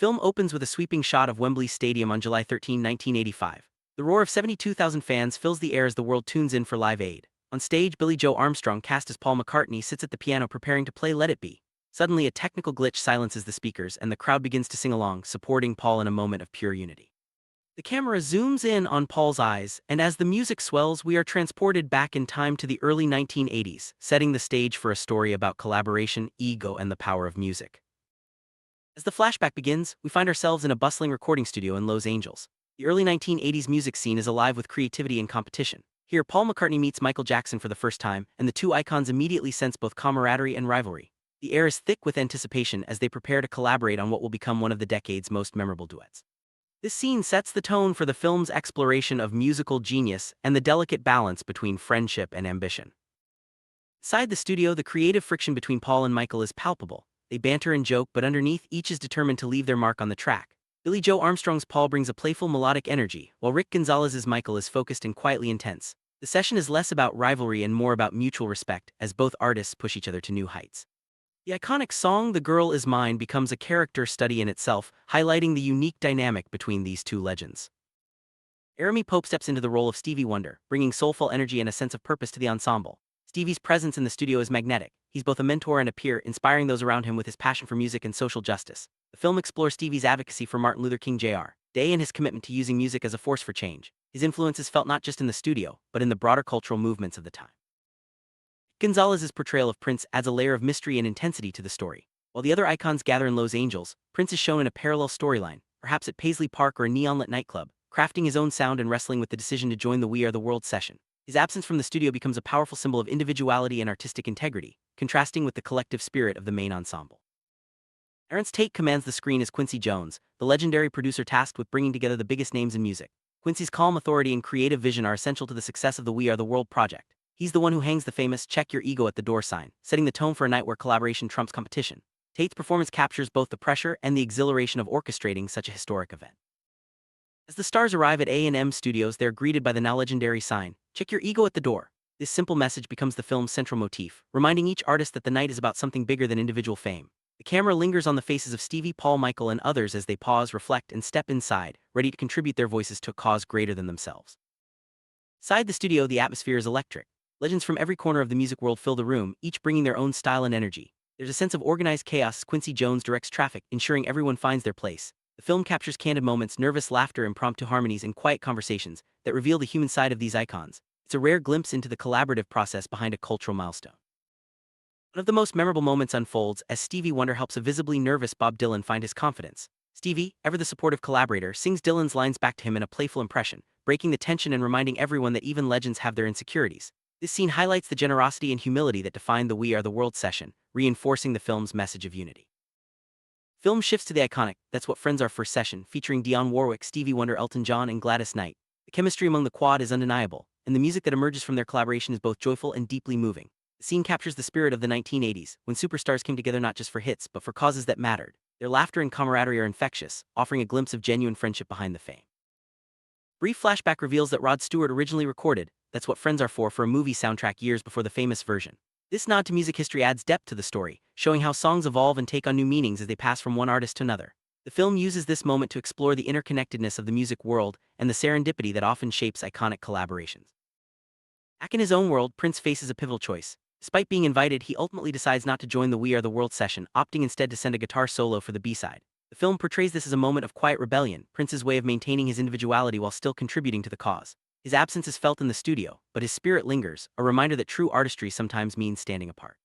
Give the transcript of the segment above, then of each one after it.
Film opens with a sweeping shot of Wembley Stadium on July 13, 1985. The roar of 72,000 fans fills the air as the world tunes in for Live Aid. On stage, Billy Joe Armstrong, cast as Paul McCartney, sits at the piano preparing to play Let It Be. Suddenly, a technical glitch silences the speakers, and the crowd begins to sing along, supporting Paul in a moment of pure unity. The camera zooms in on Paul's eyes, and as the music swells, we are transported back in time to the early 1980s, setting the stage for a story about collaboration, ego, and the power of music. As the flashback begins, we find ourselves in a bustling recording studio in Los Angeles. The early 1980s music scene is alive with creativity and competition. Here, Paul McCartney meets Michael Jackson for the first time, and the two icons immediately sense both camaraderie and rivalry. The air is thick with anticipation as they prepare to collaborate on what will become one of the decade's most memorable duets. This scene sets the tone for the film's exploration of musical genius and the delicate balance between friendship and ambition. Inside the studio, the creative friction between Paul and Michael is palpable. They banter and joke, but underneath, each is determined to leave their mark on the track. Billy Joe Armstrong's Paul brings a playful melodic energy, while Rick Gonzalez's Michael is focused and quietly intense. The session is less about rivalry and more about mutual respect, as both artists push each other to new heights. The iconic song "The Girl Is Mine" becomes a character study in itself, highlighting the unique dynamic between these two legends. Jeremy Pope steps into the role of Stevie Wonder, bringing soulful energy and a sense of purpose to the ensemble. Stevie's presence in the studio is magnetic. He's both a mentor and a peer, inspiring those around him with his passion for music and social justice. The film explores Stevie's advocacy for Martin Luther King Jr. Day and his commitment to using music as a force for change. His influence is felt not just in the studio, but in the broader cultural movements of the time. Gonzalez's portrayal of Prince adds a layer of mystery and intensity to the story. While the other icons gather in Los Angeles, Prince is shown in a parallel storyline, perhaps at Paisley Park or a neon-lit nightclub, crafting his own sound and wrestling with the decision to join the We Are the World session. His absence from the studio becomes a powerful symbol of individuality and artistic integrity, contrasting with the collective spirit of the main ensemble. Ernst Tate commands the screen as Quincy Jones, the legendary producer tasked with bringing together the biggest names in music. Quincy's calm authority and creative vision are essential to the success of the We Are the World project. He's the one who hangs the famous "check your ego at the door" sign, setting the tone for a night where collaboration trumps competition. Tate's performance captures both the pressure and the exhilaration of orchestrating such a historic event. As the stars arrive at A&M Studios, they are greeted by the now legendary sign, "Check your ego at the door." This simple message becomes the film's central motif, reminding each artist that the night is about something bigger than individual fame. The camera lingers on the faces of Stevie, Paul, Michael, and others as they pause, reflect, and step inside, ready to contribute their voices to a cause greater than themselves. Inside the studio, the atmosphere is electric. Legends from every corner of the music world fill the room, each bringing their own style and energy. There's a sense of organized chaos as Quincy Jones directs traffic, ensuring everyone finds their place. The film captures candid moments, nervous laughter, impromptu harmonies, and quiet conversations that reveal the human side of these icons. It's a rare glimpse into the collaborative process behind a cultural milestone. One of the most memorable moments unfolds as Stevie Wonder helps a visibly nervous Bob Dylan find his confidence. Stevie, ever the supportive collaborator, sings Dylan's lines back to him in a playful impression, breaking the tension and reminding everyone that even legends have their insecurities. This scene highlights the generosity and humility that define the We Are the World session, reinforcing the film's message of unity. Film shifts to the iconic "That's What Friends Are" first session, featuring Dionne Warwick, Stevie Wonder, Elton John, and Gladys Knight. The chemistry among the quad is undeniable, and the music that emerges from their collaboration is both joyful and deeply moving. The scene captures the spirit of the 1980s, when superstars came together not just for hits, but for causes that mattered. Their laughter and camaraderie are infectious, offering a glimpse of genuine friendship behind the fame. Brief flashback reveals that Rod Stewart originally recorded "That's What Friends Are" for a movie soundtrack years before the famous version. This nod to music history adds depth to the story, showing how songs evolve and take on new meanings as they pass from one artist to another. The film uses this moment to explore the interconnectedness of the music world and the serendipity that often shapes iconic collaborations. Back in his own world, Prince faces a pivotal choice. Despite being invited, he ultimately decides not to join the We Are the World session, opting instead to send a guitar solo for the B-side. The film portrays this as a moment of quiet rebellion, Prince's way of maintaining his individuality while still contributing to the cause. His absence is felt in the studio, but his spirit lingers, a reminder that true artistry sometimes means standing apart.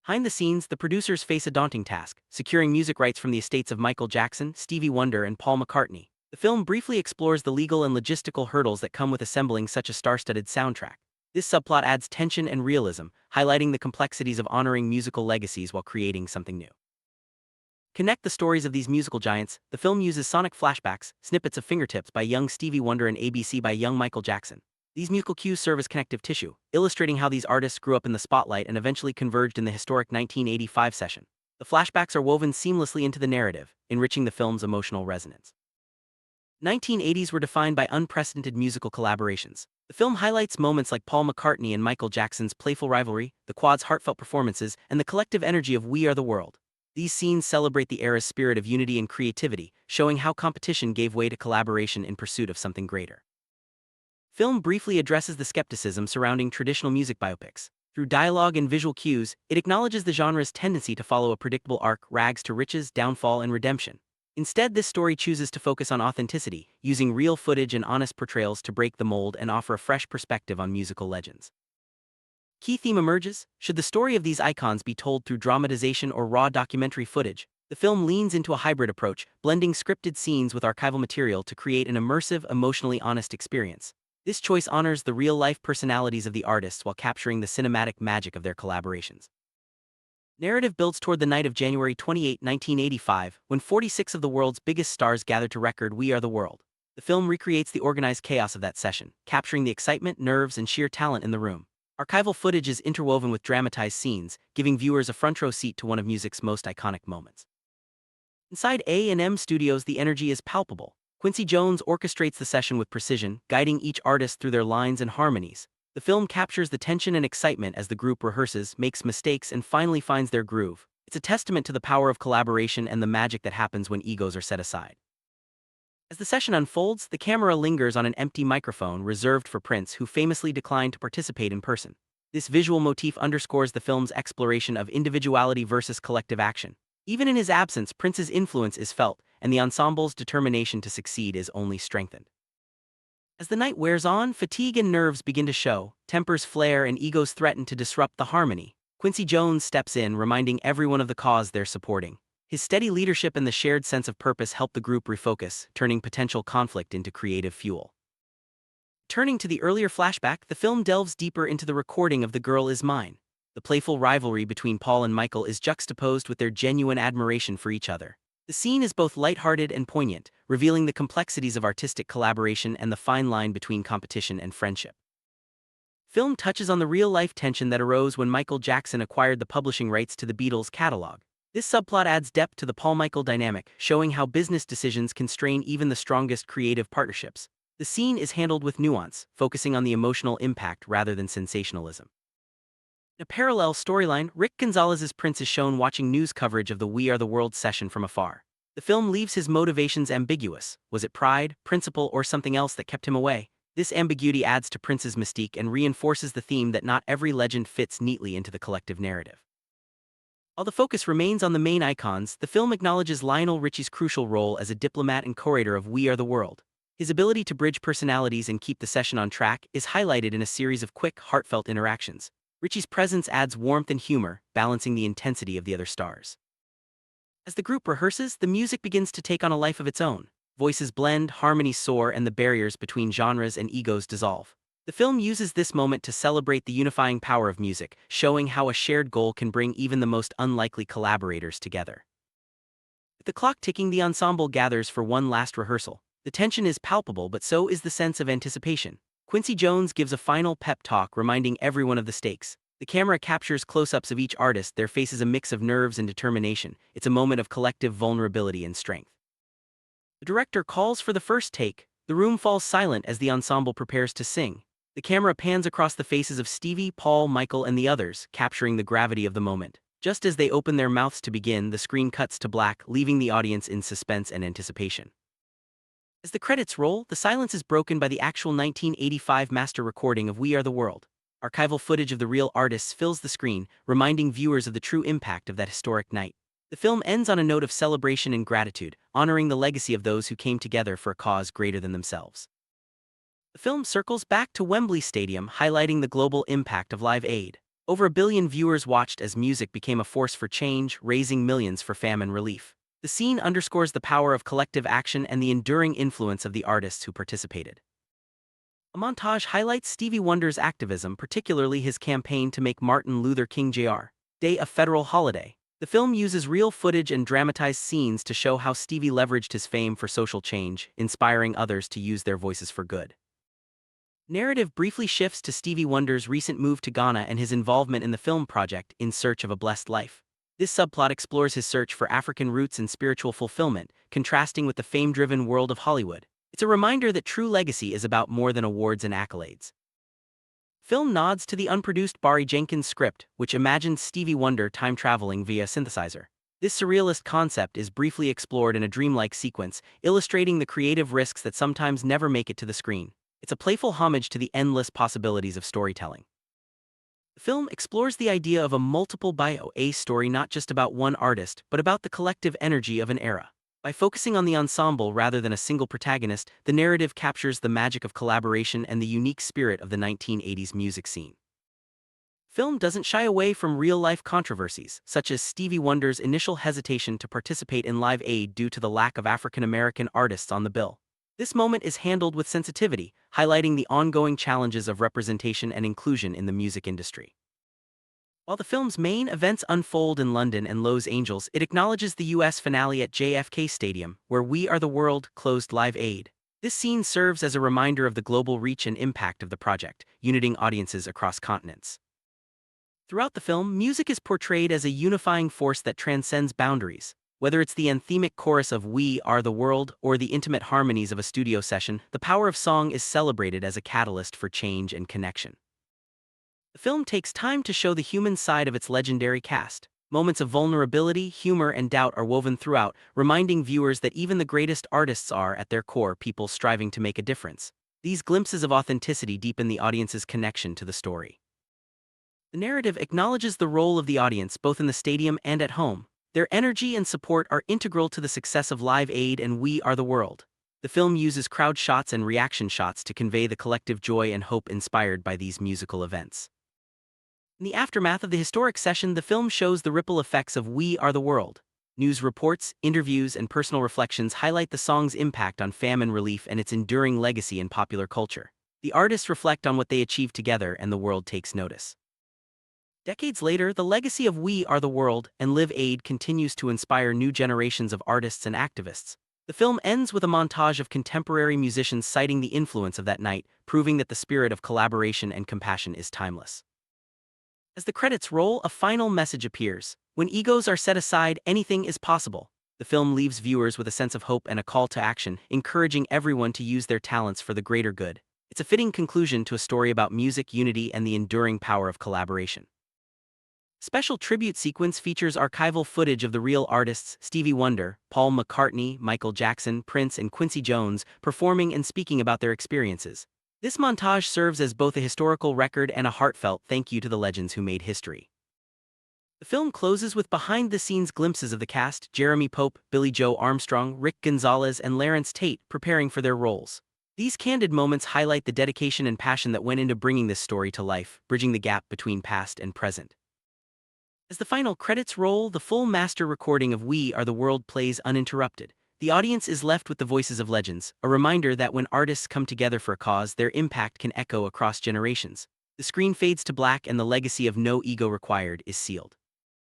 Behind the scenes, the producers face a daunting task, securing music rights from the estates of Michael Jackson, Stevie Wonder, and Paul McCartney. The film briefly explores the legal and logistical hurdles that come with assembling such a star-studded soundtrack. This subplot adds tension and realism, highlighting the complexities of honoring musical legacies while creating something new. Connect the stories of these musical giants. The film uses sonic flashbacks, snippets of Fingertips by young Stevie Wonder and ABC by young Michael Jackson. These musical cues serve as connective tissue, illustrating how these artists grew up in the spotlight and eventually converged in the historic 1985 session. The flashbacks are woven seamlessly into the narrative, enriching the film's emotional resonance. 1980s were defined by unprecedented musical collaborations. The film highlights moments like Paul McCartney and Michael Jackson's playful rivalry, the quad's heartfelt performances, and the collective energy of We Are the World. These scenes celebrate the era's spirit of unity and creativity, showing how competition gave way to collaboration in pursuit of something greater. Film briefly addresses the skepticism surrounding traditional music biopics. Through dialogue and visual cues, it acknowledges the genre's tendency to follow a predictable arc: rags to riches, downfall, and redemption. Instead, this story chooses to focus on authenticity, using real footage and honest portrayals to break the mold and offer a fresh perspective on musical legends. Key theme emerges: should the story of these icons be told through dramatization or raw documentary footage? The film leans into a hybrid approach, blending scripted scenes with archival material to create an immersive, emotionally honest experience. This choice honors the real-life personalities of the artists while capturing the cinematic magic of their collaborations. Narrative builds toward the night of January 28, 1985, when 46 of the world's biggest stars gathered to record "We Are the World." The film recreates the organized chaos of that session, capturing the excitement, nerves, and sheer talent in the room. Archival footage is interwoven with dramatized scenes, giving viewers a front-row seat to one of music's most iconic moments. Inside A&M Studios, the energy is palpable. Quincy Jones orchestrates the session with precision, guiding each artist through their lines and harmonies. The film captures the tension and excitement as the group rehearses, makes mistakes, and finally finds their groove. It's a testament to the power of collaboration and the magic that happens when egos are set aside. As the session unfolds, the camera lingers on an empty microphone reserved for Prince, who famously declined to participate in person. This visual motif underscores the film's exploration of individuality versus collective action. Even in his absence, Prince's influence is felt, and the ensemble's determination to succeed is only strengthened. As the night wears on, fatigue and nerves begin to show, tempers flare and egos threaten to disrupt the harmony. Quincy Jones steps in, reminding everyone of the cause they're supporting. His steady leadership and the shared sense of purpose help the group refocus, turning potential conflict into creative fuel. Turning to the earlier flashback, the film delves deeper into the recording of "The Girl Is Mine." The playful rivalry between Paul and Michael is juxtaposed with their genuine admiration for each other. The scene is both lighthearted and poignant, revealing the complexities of artistic collaboration and the fine line between competition and friendship. Film touches on the real-life tension that arose when Michael Jackson acquired the publishing rights to the Beatles' catalog. This subplot adds depth to the Paul-Michael dynamic, showing how business decisions can strain even the strongest creative partnerships. The scene is handled with nuance, focusing on the emotional impact rather than sensationalism. In a parallel storyline, Rick Gonzalez's Prince is shown watching news coverage of the "We Are the World" session from afar. The film leaves his motivations ambiguous. Was it pride, principle, or something else that kept him away? This ambiguity adds to Prince's mystique and reinforces the theme that not every legend fits neatly into the collective narrative. While the focus remains on the main icons, the film acknowledges Lionel Richie's crucial role as a diplomat and curator of "We Are the World." His ability to bridge personalities and keep the session on track is highlighted in a series of quick, heartfelt interactions. Richie's presence adds warmth and humor, balancing the intensity of the other stars. As the group rehearses, the music begins to take on a life of its own. Voices blend, harmonies soar, and the barriers between genres and egos dissolve. The film uses this moment to celebrate the unifying power of music, showing how a shared goal can bring even the most unlikely collaborators together. With the clock ticking, the ensemble gathers for one last rehearsal. The tension is palpable, but so is the sense of anticipation. Quincy Jones gives a final pep talk, reminding everyone of the stakes. The camera captures close-ups of each artist, their faces a mix of nerves and determination. It's a moment of collective vulnerability and strength. The director calls for the first take. The room falls silent as the ensemble prepares to sing. The camera pans across the faces of Stevie, Paul, Michael, and the others, capturing the gravity of the moment. Just as they open their mouths to begin, the screen cuts to black, leaving the audience in suspense and anticipation. As the credits roll, the silence is broken by the actual 1985 master recording of "We Are the World." Archival footage of the real artists fills the screen, reminding viewers of the true impact of that historic night. The film ends on a note of celebration and gratitude, honoring the legacy of those who came together for a cause greater than themselves. The film circles back to Wembley Stadium, highlighting the global impact of Live Aid. Over 1 billion viewers watched as music became a force for change, raising millions for famine relief. The scene underscores the power of collective action and the enduring influence of the artists who participated. A montage highlights Stevie Wonder's activism, particularly his campaign to make Martin Luther King Jr. Day a federal holiday. The film uses real footage and dramatized scenes to show how Stevie leveraged his fame for social change, inspiring others to use their voices for good. Narrative briefly shifts to Stevie Wonder's recent move to Ghana and his involvement in the film project In Search of a Blessed Life. This subplot explores his search for African roots and spiritual fulfillment, contrasting with the fame-driven world of Hollywood. It's a reminder that true legacy is about more than awards and accolades. Film nods to the unproduced Barry Jenkins script, which imagined Stevie Wonder time-traveling via synthesizer. This surrealist concept is briefly explored in a dreamlike sequence, illustrating the creative risks that sometimes never make it to the screen. It's a playful homage to the endless possibilities of storytelling. The film explores the idea of a multiple bio-A story, not just about one artist, but about the collective energy of an era. By focusing on the ensemble rather than a single protagonist, the narrative captures the magic of collaboration and the unique spirit of the 1980s music scene. Film doesn't shy away from real-life controversies, such as Stevie Wonder's initial hesitation to participate in Live Aid due to the lack of African-American artists on the bill. This moment is handled with sensitivity, highlighting the ongoing challenges of representation and inclusion in the music industry. While the film's main events unfold in London and Los Angeles, it acknowledges the U.S. finale at JFK Stadium, where We Are the World closed Live Aid. This scene serves as a reminder of the global reach and impact of the project, uniting audiences across continents. Throughout the film, music is portrayed as a unifying force that transcends boundaries. Whether it's the anthemic chorus of We Are the World or the intimate harmonies of a studio session, the power of song is celebrated as a catalyst for change and connection. The film takes time to show the human side of its legendary cast. Moments of vulnerability, humor, and doubt are woven throughout, reminding viewers that even the greatest artists are, at their core, people striving to make a difference. These glimpses of authenticity deepen the audience's connection to the story. The narrative acknowledges the role of the audience both in the stadium and at home. Their energy and support are integral to the success of Live Aid and We Are the World. The film uses crowd shots and reaction shots to convey the collective joy and hope inspired by these musical events. In the aftermath of the historic session, the film shows the ripple effects of We Are the World. News reports, interviews, and personal reflections highlight the song's impact on famine relief and its enduring legacy in popular culture. The artists reflect on what they achieved together, and the world takes notice. Decades later, the legacy of We Are the World and Live Aid continues to inspire new generations of artists and activists. The film ends with a montage of contemporary musicians citing the influence of that night, proving that the spirit of collaboration and compassion is timeless. As the credits roll, a final message appears. When egos are set aside, anything is possible. The film leaves viewers with a sense of hope and a call to action, encouraging everyone to use their talents for the greater good. It's a fitting conclusion to a story about music, unity, and the enduring power of collaboration. Special tribute sequence features archival footage of the real artists Stevie Wonder, Paul McCartney, Michael Jackson, Prince, and Quincy Jones performing and speaking about their experiences. This montage serves as both a historical record and a heartfelt thank you to the legends who made history. The film closes with behind-the-scenes glimpses of the cast: Jeremy Pope, Billie Joe Armstrong, Rick Gonzalez, and Lawrence Tate preparing for their roles. These candid moments highlight the dedication and passion that went into bringing this story to life, bridging the gap between past and present. As the final credits roll, the full master recording of We Are the World plays uninterrupted. The audience is left with the voices of legends, a reminder that when artists come together for a cause, their impact can echo across generations. The screen fades to black and the legacy of No Ego Required is sealed.